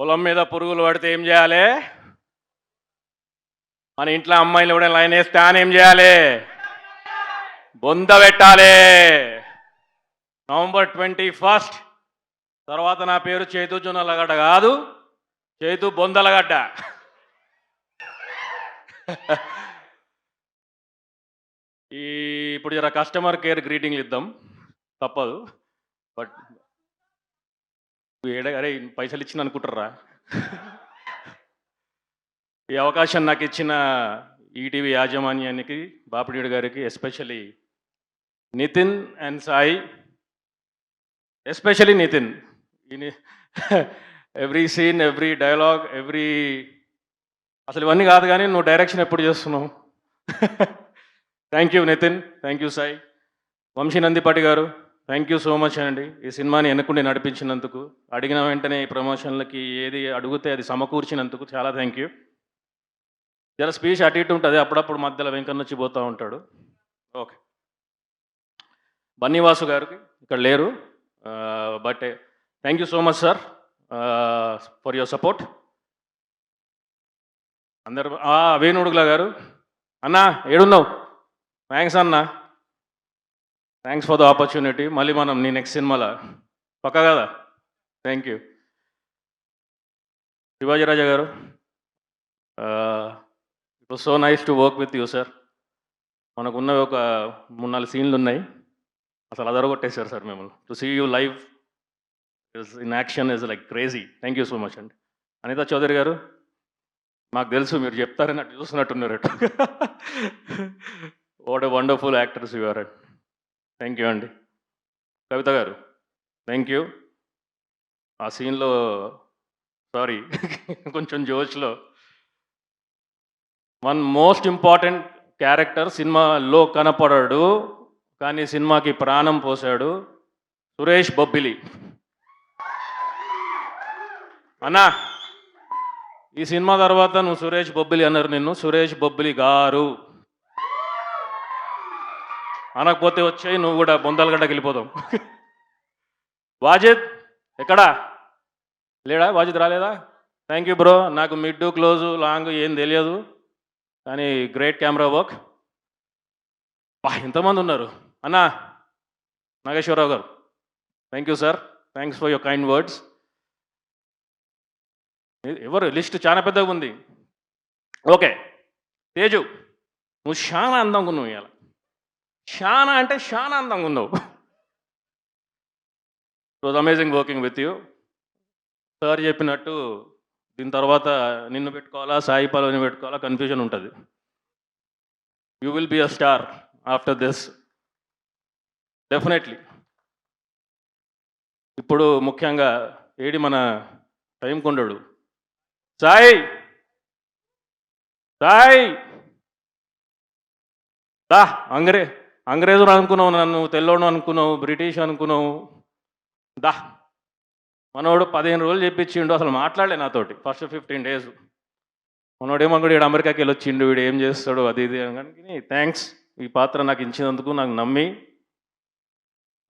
పొలం మీద పురుగులు పడితే ఏం చేయాలి? మన ఇంట్లో అమ్మాయిలు కూడా లైన్ వేస్తే అని ఏం చేయాలి? బొంద పెట్టాలి. నవంబర్ 21 తర్వాత నా పేరు చేతు జొన్నలగడ్డ కాదు, చేతు బొందలగడ్డ. ఇప్పుడు జర కస్టమర్ కేర్ గ్రీటింగ్లు ఇద్దాం, తప్పదు. బట్ అరే పైసలు ఇచ్చిన అనుకుంటారా? ఈ అవకాశం నాకు ఇచ్చిన ఈటీవీ యాజమాన్యానికి, బాపిడీడు గారికి, especially Nitin and Sai, especially Nitin. Every scene, every dialogue, అసలు ఇవన్నీ కాదు కానీ నువ్వు డైరెక్షన్ ఎప్పుడు చేస్తున్నావు? Thank you Nitin, thank you Sai. Vamsi Nandipati garu, thank you so much అండి. ఈ సినిమాని ఎన్నుకుండి నడిపించినందుకు, అడిగిన వెంటనే ఈ ప్రమోషన్లకి ఏది అడిగితే అది సమకూర్చినందుకు చాలా థ్యాంక్ యూ. జర స్పీచ్ అటు ఇటు ఉంటుంది, అప్పుడప్పుడు మధ్యలో వెంకన్న వచ్చి పోతూ ఉంటాడు. ఓకే. బన్నీవాసు గారికి ఇక్కడ లేరు, but thank you so much sir for your support. అందరు వేణుడుగుల గారు, అన్నా ఏడున్నావు? థ్యాంక్స్ అన్నా, థ్యాంక్స్ ఫర్ ద ఆపర్చునిటీ. మళ్ళీ మనం నీ నెక్స్ట్ సినిమాలో పక్కా కదా? Thank you. శివాజీరాజా గారు, it was so nice to work with you sir. మనకున్నవి ఒక 3-4 సీన్లు ఉన్నాయి, అసలు అదరగొట్టేశారు సార్ మిమ్మల్ని. To see you live in action is like crazy. Thank you so much అండి. అనితా చౌదరి గారు, మాకు తెలుసు మీరు చెప్తారని అట్టు చూస్తున్నట్టున్నారు. What a wonderful actors you are. Thank you అండి. కవిత గారు, థ్యాంక్ యూ. ఆ సీన్లో సారీ కొంచెం జోష్లో వన్ మోస్ట్ ఇంపార్టెంట్ క్యారెక్టర్ సినిమాలో కనపడాడు కానీ సినిమాకి ప్రాణం పోసాడు, సురేష్ బొబ్బిలి. అన్నా ఈ సినిమా తర్వాత నువ్వు సురేష్ బొబ్బిలి అన్నారు, నిన్ను సురేష్ బొబ్బిలి గారు అనకపోతే వచ్చాయి, నువ్వు కూడా బొందలగడ్డకి వెళ్ళిపోతావు. వాజిద్ ఎక్కడా లేడా? వాజిద్ రాలేదా? Thank you bro. నాకు మిడ్ క్లోజు లాంగ్ ఏం తెలియదు కానీ గ్రేట్ కెమెరా వర్క్. ఎంతమంది ఉన్నారు అన్నా. నాగేశ్వరరావు గారు, thank you sir, thanks for your kind words. ఎవరు లిస్ట్ చాలా పెద్దగా ఉంది. ఓకే తేజు, నువ్వు చాలా అందంగా ఉన్నావు ఇవాళ, చాలా అంటే చాలా అందంగా ఉన్నావు. It was amazing working with you. Sir చెప్పినట్టు దీని తర్వాత నిన్ను పెట్టుకోవాలా సాయి పల్లవిని పెట్టుకోవాలా కన్ఫ్యూజన్ ఉంటుంది. You will be a star after this definitely. ఇప్పుడు ముఖ్యంగా ఏడి మన టైం కొండడు సాయి, సాయి దా. అంగ్రేజుడు అనుకున్నావు, నన్ను తెల్లోడు అనుకున్నావు, బ్రిటిష్ అనుకున్నావు. దా మనోడు 15 రోజులు చెప్పించిండు, అసలు మాట్లాడలే నాతోటి ఫస్ట్ 15 days. మనోడు ఏమనుకోడు, వీడు అమెరికాకి వెళ్ళి వచ్చిండు, వీడు ఏం చేస్తాడు అది ఇది అని. థ్యాంక్స్ ఈ పాత్ర నాకు ఇచ్చినందుకు, నాకు నమ్మి.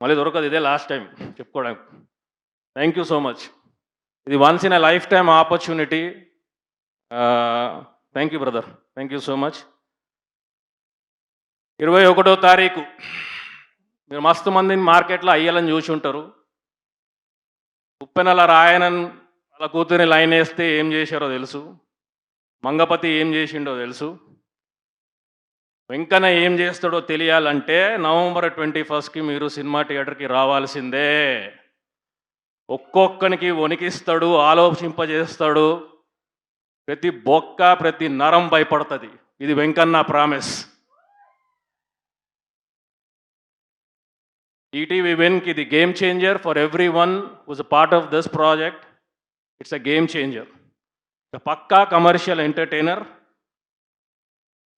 మళ్ళీ దొరకదు, ఇదే లాస్ట్ టైం చెప్పుకోవడానికి. Thank you so much. ఇది once in a lifetime opportunity. Thank you brother, thank you so much. 21వ తారీఖు మీరు మస్తు మందిని మార్కెట్లో అయ్యాలని చూసి ఉంటారు. ఉప్పెనల రాయనన్ వాళ్ళ కూతురిని లైన్ వేస్తే ఏం చేశారో తెలుసు, మంగపతి ఏం చేసిండో తెలుసు, వెంకన్న ఏం చేస్తాడో తెలియాలంటే నవంబర్ 21కి మీరు సినిమా థియేటర్కి రావాల్సిందే. ఒక్కొక్కనికి వణికిస్తాడు, ఆలోచింపజేస్తాడు, ప్రతి బొక్క ప్రతి నరం భయపడుతుంది. ఇది వెంకన్న ప్రామిస్. ఈటీవీ విన్కి ఇది game changer for every one who's a part of this project. It's a game changer. పక్కా commercial entertainer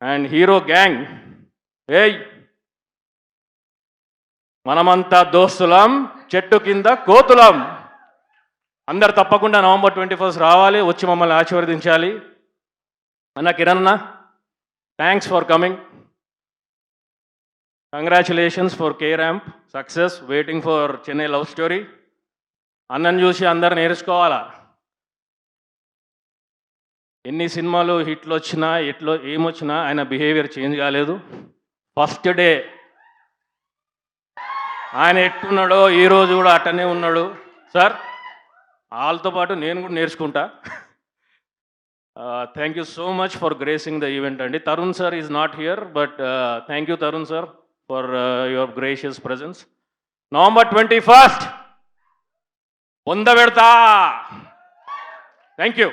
and hero gang. ఏయ్ మనమంతా దోస్తులం, చెట్టు కింద కోతులం. అందరు తప్పకుండా నవంబర్ 21 రావాలి, వచ్చి మమ్మల్ని ఆశీర్వదించాలి. అన్న కిరణ్ అన్న, thanks for coming. Congratulations for K-Ramp success. Waiting for Chennai love story. అన్నను చూసి అందరు నేర్చుకోవాలా. ఎన్ని సినిమాలు హిట్లు వచ్చినా ఏమొచ్చినా ఆయన బిహేవియర్ చేంజ్ కాలేదు. ఫస్ట్ డే ఆయన ఎట్టున్నాడో ఈరోజు కూడా అట్టనే ఉన్నాడు. సార్ వాళ్ళతో పాటు నేను కూడా నేర్చుకుంటా. Thank you so much for gracing the event అండి. Tarun sir is not here, but thank you Tarun sir for your gracious presence. November 21 పొందబెడతా. Thank you.